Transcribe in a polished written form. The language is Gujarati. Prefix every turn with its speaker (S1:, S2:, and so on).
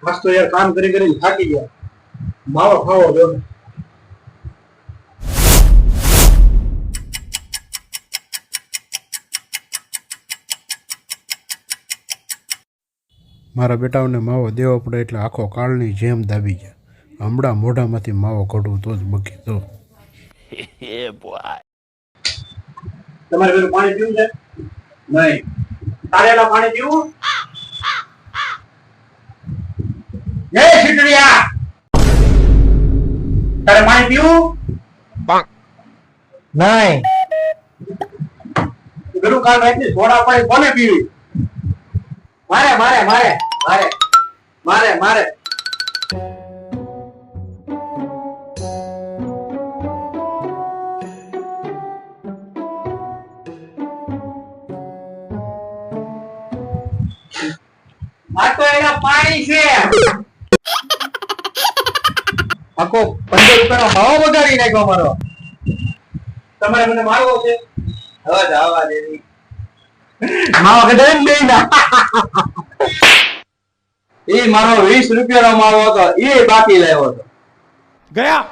S1: આજ તો યાર કામ કરી કરીને થાકી ગયા. માવો ખાવો જો.
S2: મારા બેટાઓને માવો દેવો પડે એટલે આખો કાળની જેમ દાબી ગયા. હમણાં મોઢામાંથી માવો કાઢવું તો જ બકી તો.
S1: તમારે પેલું પાણી પીવું છે? નહીં. તારેલા પાણી પીવું? એ છીટડિયા! તારે પાણી પીવું? નહીં. પેલું કાલ રાતની સોડા પાણી કોને પીવી? મારે મારે મારે મારે મારે મારે આ તો એના પાણી છે. આખો 15 રૂપિયાનો ભાવ બગાડી નાખ્યો મારો. તમારે મને મારવો છે? હવે જવા દેવી. માવો કઢાઈ નહીં ના. એ મારો 20 રૂપિયાનો માવો હતો, એ બાકી લાવ્યો હતો.
S2: ગયા